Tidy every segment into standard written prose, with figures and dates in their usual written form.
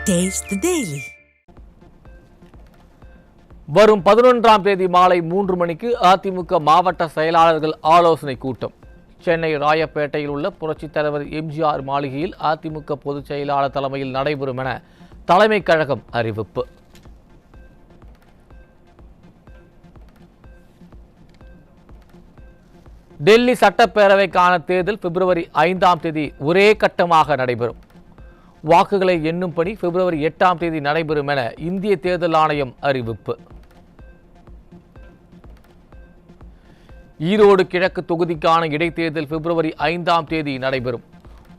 Taste the Daily. வரும் 11ஆம் தேதி மாலை 3 மணிக்கு அதிமுக மாவட்ட செயலாளர்கள் ஆலோசனை கூட்டம். சென்னை ராயப்பேட்டையில் உள்ள புரட்சித் தலைவர் எம்ஜிஆர் மாளிகையில் அதிமுக பொதுச் செயலாளர் தலைமையில் நடைபெறும் என தலைமைக் கழகம் அறிவிப்பு. டெல்லி சட்டப்பேரவைக்கான தேர்தல் பிப்ரவரி 5ஆம் தேதி ஒரே கட்டமாக நடைபெறும். வாக்குகளை எண்ணும் பணி பிப்ரவரி 8ஆம் தேதி நடைபெறும் என இந்திய தேர்தல் ஆணையம் அறிவிப்பு. ஈரோடு கிழக்கு தொகுதிக்கான இடைத்தேர்தல் பிப்ரவரி 5ஆம் தேதி நடைபெறும்.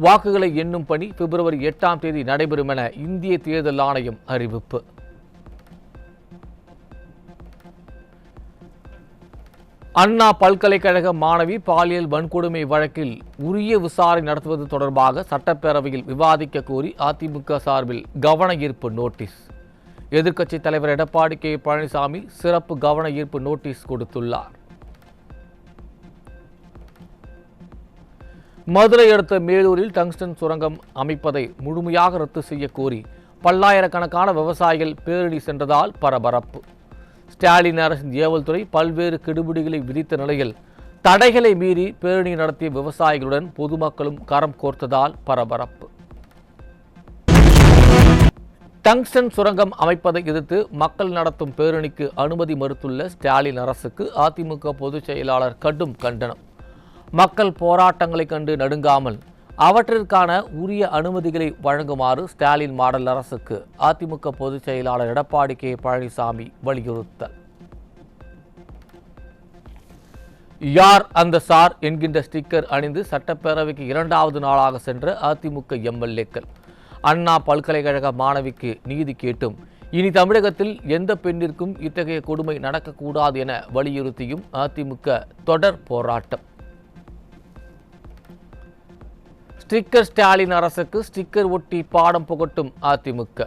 வாக்குகளை எண்ணும் பணி பிப்ரவரி 8ஆம் தேதி நடைபெறும் என இந்திய தேர்தல் ஆணையம் அறிவிப்பு. அண்ணா பல்கலைக்கழக மாணவி பாலியல் வன்கொடுமை வழக்கில் உரிய விசாரணை நடத்துவது தொடர்பாக சட்டப்பேரவையில் விவாதிக்க கோரி அதிமுக சார்பில் கவன ஈர்ப்பு நோட்டீஸ். எதிர்க்கட்சித் தலைவர் எடப்பாடி கே பழனிசாமி சிறப்பு கவன ஈர்ப்பு நோட்டீஸ் கொடுத்துள்ளார். மதுரை அடுத்த மேலூரில் டங்ஸ்டன் சுரங்கம் அமைப்பதை முழுமையாக ரத்து செய்ய கோரி பல்லாயிரக்கணக்கான விவசாயிகள் பேரணி சென்றதால் பரபரப்பு. ஸ்டாலின் அரசின் ஏவல் துறை பல்வேறு கெடுபிடிகளை விதித்த நிலையில் தடைகளை மீறி பேரணி நடத்திய விவசாயிகளுடன் பொதுமக்களும் கரம் கோர்த்ததால் பரபரப்பு. டங்ஸ்டன் சுரங்கம் அமைப்பதை எதிர்த்து மக்கள் நடத்தும் பேரணிக்கு அனுமதி மறுத்துள்ள ஸ்டாலின் அரசுக்கு அதிமுக பொதுச் செயலாளர் கடும் கண்டனம். மக்கள் போராட்டங்களை கண்டு நடுங்காமல் அவற்றிற்கான உரிய அனுமதிகளை வழங்குமாறு ஸ்டாலின் மாடல் அரசுக்கு அதிமுக பொதுச் செயலாளர் எடப்பாடி கே பழனிசாமி வலியுறுத்தல். யார் அந்த சார் என்கின்ற ஸ்டிக்கர் அணிந்து சட்டப்பேரவைக்கு 2வது நாளாக சென்ற அதிமுக எம்எல்ஏக்கள். அண்ணா பல்கலைக்கழக மாணவிக்கு நீதி கேட்டும் இனி தமிழகத்தில் எந்த பெண்ணிற்கும் இத்தகைய கொடுமை நடக்கக்கூடாது என வலியுறுத்தியும் அதிமுக தொடர் போராட்டம். ஸ்டிக்கர் ஸ்டாலின் அரசுக்கு ஸ்டிக்கர் ஒட்டி பாடம் புகட்டும் அதிமுக.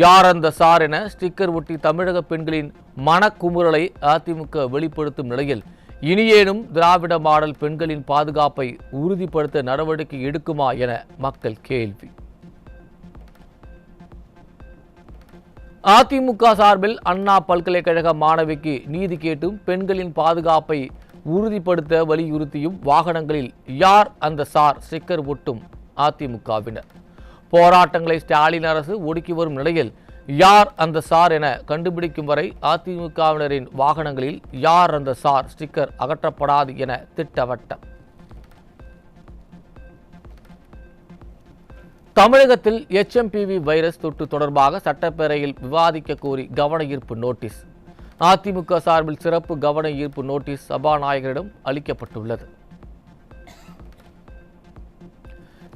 யார் அந்த சார் என ஸ்டிக்கர் ஒட்டி தமிழக பெண்களின் மனக்குமுறலை அதிமுக வெளிப்படுத்தும் நிலையில் இனியேனும் திராவிட மாடல் பெண்களின் பாதுகாப்பை உறுதிப்படுத்த நடவடிக்கை எடுக்குமா என மக்கள் கேள்வி. அதிமுக சார்பில் அண்ணா பல்கலைக்கழக மாணவிக்கு நீதி கேட்டும் பெண்களின் பாதுகாப்பை உறுதிப்படுத்த வலியுறுத்தியும் வாகனங்களில் யார் அந்த சார் ஸ்டிக்கர் ஒட்டும் அதிமுகவினர். போராட்டங்களை ஸ்டாலின் அரசு ஒடுக்கி வரும் நிலையில் யார் அந்த சார் என கண்டுபிடிக்கும் வரை அதிமுகவினரின் வாகனங்களில் யார் அந்த சார் ஸ்டிக்கர் அகற்றப்படாது என திட்டவட்டம். தமிழகத்தில் HMPV வைரஸ் தொற்று தொடர்பாக சட்டப்பேரவையில் விவாதிக்க கோரி கவன ஈர்ப்பு நோட்டீஸ். அதிமுக சார்பில் சிறப்பு கவன ஈர்ப்பு நோட்டீஸ் சபாநாயகரிடம் அளிக்கப்பட்டுள்ளது.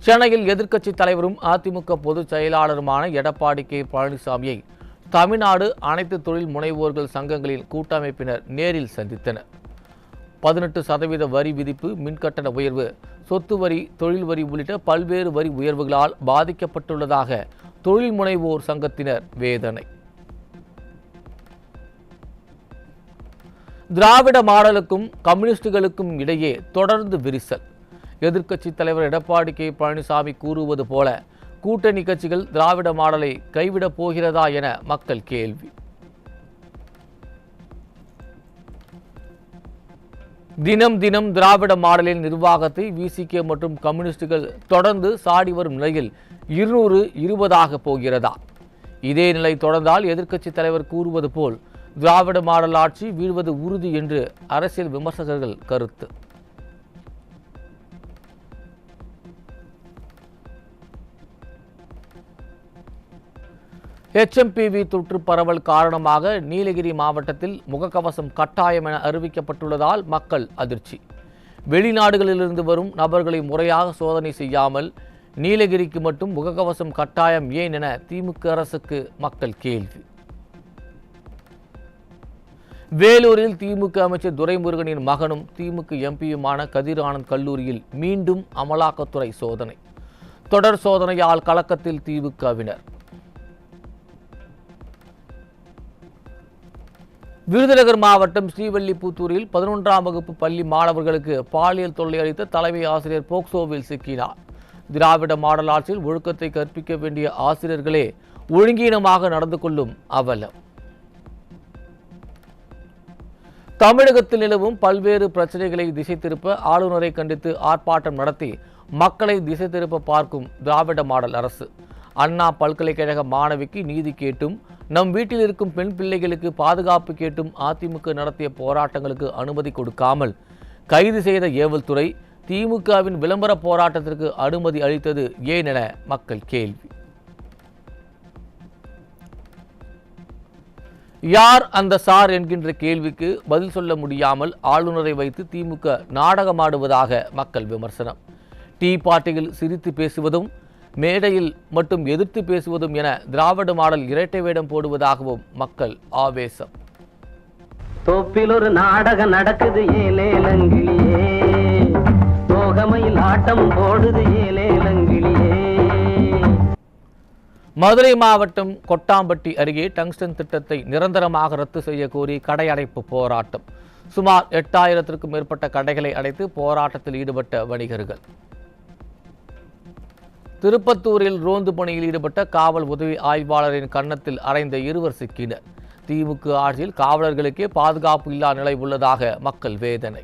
சென்னையில் எதிர்க்கட்சித் தலைவரும் அதிமுக பொதுச் செயலாளருமான எடப்பாடி கே பழனிசாமியை தமிழ்நாடு அனைத்து தொழில் முனைவோர்கள் சங்கங்களின் கூட்டமைப்பினர் நேரில் சந்தித்தனர். 18% வரி விதிப்பு, மின்கட்டண உயர்வு, சொத்து வரி, தொழில் வரி உள்ளிட்ட பல்வேறு வரி உயர்வுகளால் பாதிக்கப்பட்டுள்ளதாக தொழில் முனைவோர் சங்கத்தினர் வேதனை. திராவிட மாடலுக்கும் கம்யூனிஸ்டுகளுக்கும் இடையே தொடர்ந்து விரிசல். எதிர்க்கட்சித் தலைவர் எடப்பாடி கே பழனிசாமி கூறுவது போல கூட்டணி கட்சிகள் திராவிட மாடலை கைவிடப் போகிறதா என மக்கள் கேள்வி. தினம் தினம் திராவிட மாடலின் நிர்வாகத்தை VCK மற்றும் கம்யூனிஸ்டுகள் தொடர்ந்து சாடி வரும் நிலையில் 220 போகிறதா? இதே நிலை தொடர்ந்தால் எதிர்க்கட்சித் தலைவர் கூறுவது போல் திராவிட மாடல் ஆட்சி வீழ்வது உறுதி என்று அரசியல் விமர்சகர்கள் கருத்து. HMPV தொற்று பரவல் காரணமாக நீலகிரி மாவட்டத்தில் முகக்கவசம் கட்டாயம் என அறிவிக்கப்பட்டுள்ளதால் மக்கள் அதிர்ச்சி. வெளிநாடுகளிலிருந்து வரும் நபர்களை முறையாக சோதனை செய்யாமல் நீலகிரிக்கு மட்டும் முகக்கவசம் கட்டாயம் ஏன் என திமுக அரசுக்கு மக்கள் கேள்வி. வேலூரில் திமுக அமைச்சர் துரைமுருகனின் மகனும் திமுக MPயுமான கதிர் ஆனந்த் கல்லூரியில் மீண்டும் அமலாக்கத்துறை சோதனை. தொடர் சோதனையால் கலக்கத்தில் திமுகவினர். விருதுநகர் மாவட்டம் ஸ்ரீவில்லிபுத்தூரில் 11ஆம் வகுப்பு பள்ளி மாணவர்களுக்கு பாலியல் தொல்லை அளித்த தலைமை ஆசிரியர் போக்சோவில் சிக்கினார். திராவிட மாடல் ஆட்சியில் ஒழுக்கத்தை கற்பிக்க வேண்டிய ஆசிரியர்களே ஒழுங்கீனமாக நடந்து கொள்ளும் அவலம். தமிழகத்தில் நிலவும் பல்வேறு பிரச்சனைகளை திசை திருப்ப ஆளுநரை கண்டித்து ஆர்ப்பாட்டம் நடத்தி மக்களை திசை திருப்ப பார்க்கும் திராவிட மாடல் அரசு. அண்ணா பல்கலைக்கழக மாணவிக்கு நீதி கேட்டும் நம் வீட்டில் இருக்கும் பெண் பிள்ளைகளுக்கு பாதுகாப்பு கேட்டும் அதிமுக நடத்திய போராட்டங்களுக்கு அனுமதி கொடுக்காமல் கைது செய்த ஏவல்துறை திமுகவின் விளம்பர போராட்டத்திற்கு அனுமதி அளித்தது ஏன் என மக்கள் கேள்வி. யார் அந்த சார் என்கின்ற கேள்விக்கு பதில் சொல்ல முடியாமல் ஆளுநரை வைத்து திமுக நாடகமாடுவதாக மக்கள் விமர்சனம். டீ பார்ட்டியில் சிரித்து பேசுவதும் மேடையில் மட்டும் எதிர்த்து பேசுவதும் என திராவிட மாடல் இரட்டை வேடம் போடுவதாகவும் மக்கள் ஆவேசம். தோப்பில் ஒரு நாடகம் நடக்குது ஏலேலங்கிளியே, தோகமையில் ஆட்டம் போடுது ஏலேலங்கிளியே. மதுரை மாவட்டம் கொட்டாம்பட்டி அருகே டங்ஸ்டன் திட்டத்தை நிரந்தரமாக ரத்து செய்ய கோரி கடை அடைப்பு போராட்டம். சுமார் 8000க்கும் மேற்பட்ட கடைகளை அடைத்து போராட்டத்தில் ஈடுபட்ட வணிகர்கள். திருப்பத்தூரில் ரோந்து பணியில் ஈடுபட்ட காவல் உதவி ஆய்வாளரின் கன்னத்தில் அறைந்த 2 சிக்கினர். திமுக ஆட்சியில் காவலர்களுக்கே பாதுகாப்பு இல்லா நிலை உள்ளதாக மக்கள் வேதனை.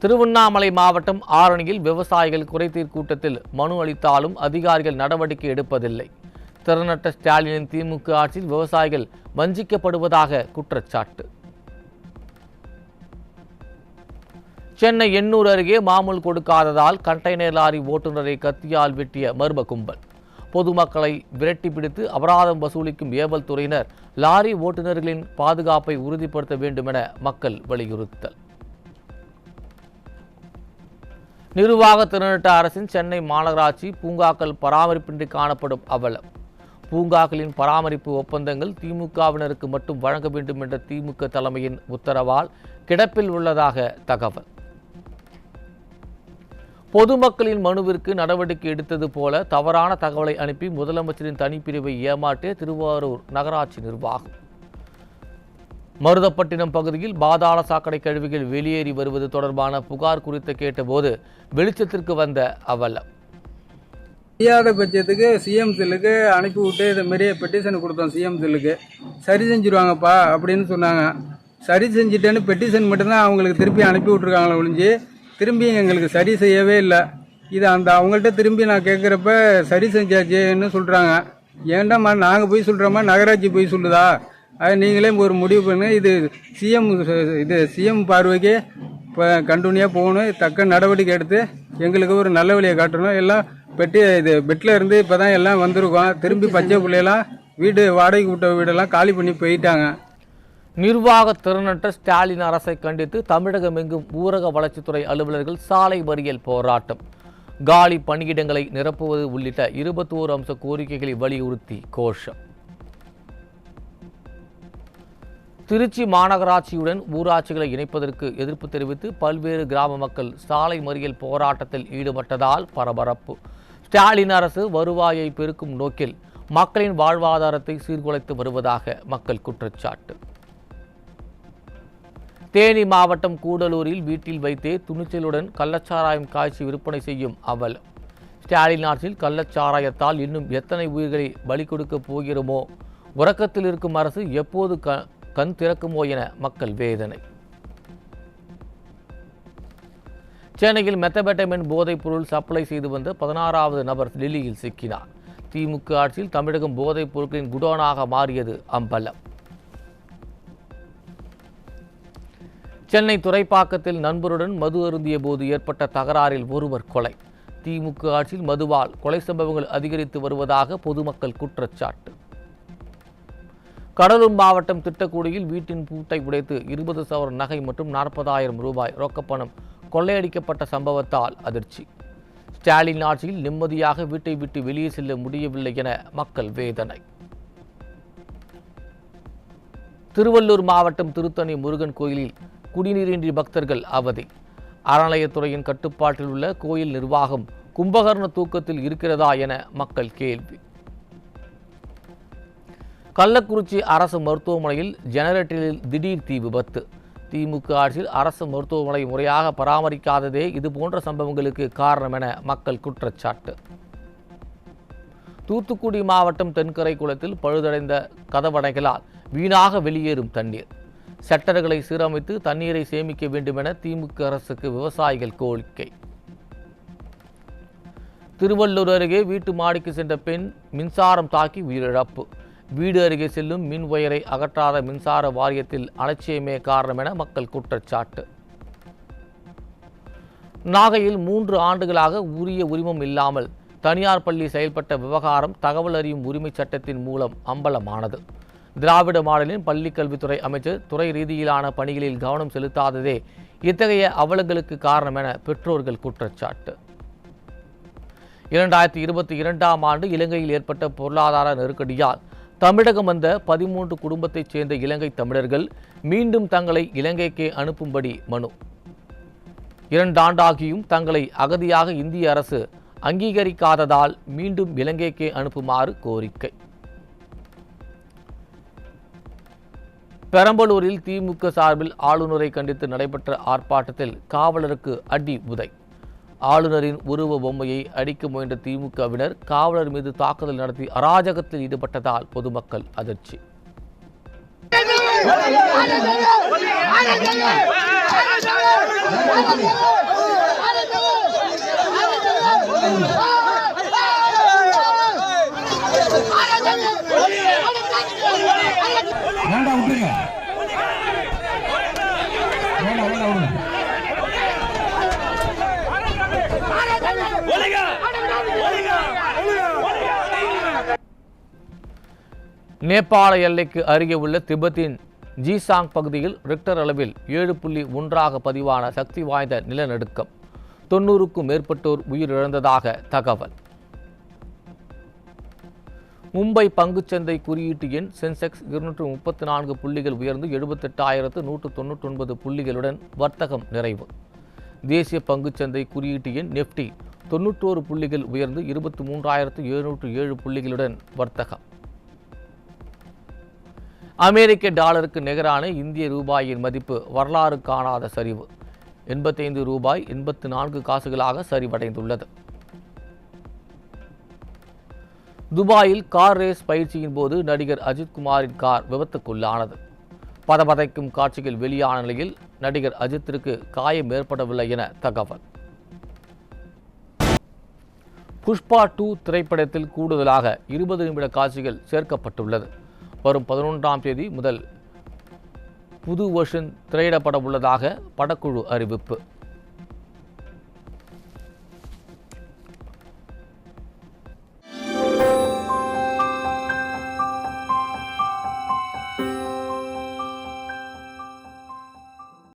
திருவண்ணாமலை மாவட்டம் ஆரணியில் விவசாயிகள் குறைதீர் கூட்டத்தில் மனு அளித்தாலும் அதிகாரிகள் நடவடிக்கை எடுப்பதில்லை. திறனற்ற ஸ்டாலினின் திமுக ஆட்சியில் விவசாயிகள் வஞ்சிக்கப்படுவதாக குற்றச்சாட்டு. சென்னை எண்ணூர் அருகே மாமூல் கொடுக்காததால் கண்டெய்னர் லாரி ஓட்டுநரை கத்தியால் வெட்டிய மர்ம கும்பல். பொதுமக்களை விரட்டி பிடித்து அபராதம் வசூலிக்கும் ஏவல் துறையினர் லாரி ஓட்டுநர்களின் பாதுகாப்பை உறுதிப்படுத்த வேண்டும் என மக்கள் வலியுறுத்தல். நிர்வாக திறனற்ற அரசின் சென்னை மாநகராட்சி பூங்காக்கள் பராமரிப்பின்றி காணப்படும் அவலம். பூங்காக்களின் பராமரிப்பு ஒப்பந்தங்கள் திமுகவினருக்கு மட்டும் வழங்க வேண்டும் என்ற திமுக தலைமையின் உத்தரவால் கிடப்பில் உள்ளதாக தகவல். பொதுமக்களின் மனுவிற்கு நடவடிக்கை எடுத்தது போல தவறான தகவலை அனுப்பி முதலமைச்சரின் தனிப்பிரிவை ஏமாற்றிய திருவாரூர் நகராட்சி நிர்வாகம். மருதப்பட்டினம் பகுதியில் பாதாள சாக்கடை கழிவுகள் வெளியேறி வருவது தொடர்பான புகார் குறித்து கேட்டபோது வெளிச்சத்திற்கு வந்த அவலம். செய்யாத பட்சத்துக்கு சிஎம் செல்லுக்கு அனுப்பி விட்டு இதை மாரி பெட்டிஷன் கொடுத்தோம். சிஎம் செல்லுக்கு சரி செஞ்சுருவாங்கப்பா அப்படின்னு சொன்னாங்க. சரி செஞ்சுட்டேன்னு பெட்டிஷன் மட்டும்தான் அவங்களுக்கு திருப்பி அனுப்பி விட்ருக்காங்களே ஒழிஞ்சு திரும்பி எங்களுக்கு சரி செய்யவே இல்லை. இது அவங்கள்ட்ட திரும்பி நான் கேட்குறப்ப சரி செஞ்சாச்சுன்னு சொல்கிறாங்க. ஏன்டாம்மா நாங்கள் போய் சொல்கிறோமா நகராட்சி போய் சொல்லுதா? அது நீங்களே ஒரு முடிவு பண்ணு. இது சிஎம் பார்வைக்கு இப்போ கண்டினியூவாக போகணும். தக்க நடவடிக்கை எடுத்து எங்களுக்கு ஒரு நல்ல வழியை காட்டணும். எல்லாம் பெட்டில் இருந்து இப்போ தான் எல்லாம் வந்திருக்கோம். திரும்பி பச்சை பிள்ளையெல்லாம் வீடு வாடகைக்கு விட்ட வீடெல்லாம் காலி பண்ணி போயிட்டாங்க. நிர்வாக திறனற்ற ஸ்டாலின் அரசை கண்டித்து தமிழகம் எங்கும் ஊரக வளர்ச்சித்துறை அலுவலர்கள் சாலை மறியல் போராட்டம். காலி பணியிடங்களை நிரப்புவது உள்ளிட்ட 21 அம்ச கோரிக்கைகளை வலியுறுத்தி கோஷம். திருச்சி மாநகராட்சியுடன் ஊராட்சிகளை இணைப்பதற்கு எதிர்ப்பு தெரிவித்து பல்வேறு கிராம மக்கள் சாலை மறியல் போராட்டத்தில் ஈடுபட்டதால் பரபரப்பு. ஸ்டாலின் அரசு வருவாயை பெருக்கும் நோக்கில் மக்களின் வாழ்வாதாரத்தை சீர்குலைத்து வருவதாக மக்கள் குற்றச்சாட்டு. தேனி மாவட்டம் கூடலூரில் வீட்டில் வைத்தே துணிச்சலுடன் கள்ளச்சாராயம் காய்ச்சி விற்பனை செய்யும் அவலம். ஸ்டாலின் ஆட்சியில் கள்ளச்சாராயத்தால் இன்னும் எத்தனை உயிர்களை பலி கொடுக்க போகிறோமோ, உறக்கத்தில் இருக்கும் அரசு எப்போது கண் திறக்குமோ என மக்கள் வேதனை. சென்னையில் மெத்தபெட்டமைன் போதைப் பொருள் சப்ளை செய்து வந்த 16வது நபர் டெல்லியில் சிக்கினார். திமுக ஆட்சியில் தமிழகம் போதைப் பொருட்களின் குடோனாக மாறியது அம்பலம். சென்னை துறைப்பாக்கத்தில் நண்பருடன் மது அருந்திய போது ஏற்பட்ட தகராறில் ஒருவர் கொலை. திமுக ஆட்சியில் மதுவால் கொலை சம்பவங்கள் அதிகரித்து வருவதாக பொதுமக்கள் குற்றச்சாட்டு. கடலூர் மாவட்டம் திட்டக்குடியில் வீட்டின் பூட்டை உடைத்து 20 சவரன் நகை மற்றும் 40,000 ரூபாய் ரொக்கப்பணம் கொள்ளையடிக்கப்பட்ட சம்பவத்தால் அதிர்ச்சி. ஸ்டாலின் ஆட்சியில் நிம்மதியாக வீட்டை விட்டு வெளியே செல்ல முடியவில்லை என மக்கள் வேதனை. திருவள்ளூர் மாவட்டம் திருத்தணி முருகன் கோயிலில் குடிநீரின்றி பக்தர்கள் அவதி. அறநிலையத்துறையின் கட்டுப்பாட்டில் உள்ள கோயில் நிர்வாகம் கும்பகர்ண தூக்கத்தில் இருக்கிறதா என மக்கள் கேள்வி. கள்ளக்குறிச்சி அரசு மருத்துவமனையில் ஜெனரேட்டரில் திடீர் தீ விபத்து. திமுக ஆட்சியில் அரசு மருத்துவமனை முறையாக பராமரிக்காததே இதுபோன்ற சம்பவங்களுக்கு காரணம் என மக்கள் குற்றச்சாட்டு. தூத்துக்குடி மாவட்டம் தென்கரை குளத்தில் பழுதடைந்த கதவணைகளால் வீணாக வெளியேறும் தண்ணீர். ஷட்டர்களை சீரமைத்து தண்ணீரை சேமிக்க வேண்டும் என திமுக அரசுக்கு விவசாயிகள் கோரிக்கை. திருவள்ளூர் அருகே வீட்டு மாடிக்கு சென்ற பெண் மின்சாரம் தாக்கி உயிரிழப்பு. வீடு அருகே செல்லும் மின் ஒயரை அகற்றாத மின்சார வாரியத்தில் அலட்சியமே காரணம் என மக்கள் குற்றச்சாட்டு. நாகையில் 3 ஆண்டுகளாக உரிய உரிமம் இல்லாமல் தனியார் பள்ளி செயல்பட்ட விவகாரம் தகவல் அறியும் உரிமை சட்டத்தின் மூலம் அம்பலமானது. திராவிட மாடலின் பள்ளிக்கல்வித்துறை அமைச்சர் துறை ரீதியிலான பணிகளில் கவனம் செலுத்தாததே இத்தகைய அவலங்களுக்கு காரணம் என பெற்றோர்கள் குற்றச்சாட்டு. 2022ஆம் ஆண்டு இலங்கையில் ஏற்பட்ட பொருளாதார நெருக்கடியால் தமிழகம் வந்த 13 குடும்பத்தைச் சேர்ந்த இலங்கை தமிழர்கள் மீண்டும் தங்களை இலங்கைக்கே அனுப்பும்படி மனு. 2 ஆண்டாகியும் தங்களை அகதியாக இந்திய அரசு அங்கீகரிக்காததால் மீண்டும் இலங்கைக்கே அனுப்புமாறு கோரிக்கை. பெரம்பலூரில் திமுக சார்பில் ஆளுநரை கண்டித்து நடைபெற்ற ஆர்ப்பாட்டத்தில் காவலருக்கு அடி உதை. ஆளுநரின் உருவ பொம்மையை அடிக்க முயன்ற திமுகவினர் காவலர் மீது தாக்குதல் நடத்தி அராஜகத்தில் ஈடுபட்டதால் பொதுமக்கள் அதிர்ச்சி. நேபாள எல்லைக்கு அருகே உள்ள திபெத்தின் ஜீசாங் பகுதியில் ரிக்டர் அளவில் 7.1 பதிவான சக்தி வாய்ந்த நிலநடுக்கம். 90க்கும் மேற்பட்டோர் உயிரிழந்ததாக தகவல். மும்பை பங்குச்சந்தை குறியீட்டு எண் சென்செக்ஸ் 234 புள்ளிகள் உயர்ந்து 78,199 புள்ளிகளுடன் வர்த்தகம் நிறைவு. தேசிய பங்குச்சந்தை குறியீட்டு எண் நெப்டி 91 புள்ளிகள் உயர்ந்து 23,707 புள்ளிகளுடன் வர்த்தகம். அமெரிக்க டாலருக்கு நிகரான இந்திய ரூபாயின் மதிப்பு வரலாறு காணாத சரிவு. 85 ரூபாய் 84 காசுகளாக சரிவடைந்துள்ளது. துபாயில் கார் ரேஸ் பயிற்சியின் போது நடிகர் அஜித்குமாரின் கார் விபத்துக்குள்ளானது. பதபதைக்கும் காட்சிகள் வெளியான நிலையில் நடிகர் அஜித்திற்கு காயம் ஏற்படவில்லை என தகவல். புஷ்பா 2 திரைப்படத்தில் கூடுதலாக 20 நிமிட காட்சிகள் சேர்க்கப்பட்டுள்ளது. வரும் 11ஆம் தேதி முதல் புது வெர்ஷன் திரையிடப்பட உள்ளதாக படக்குழு அறிவிப்பு.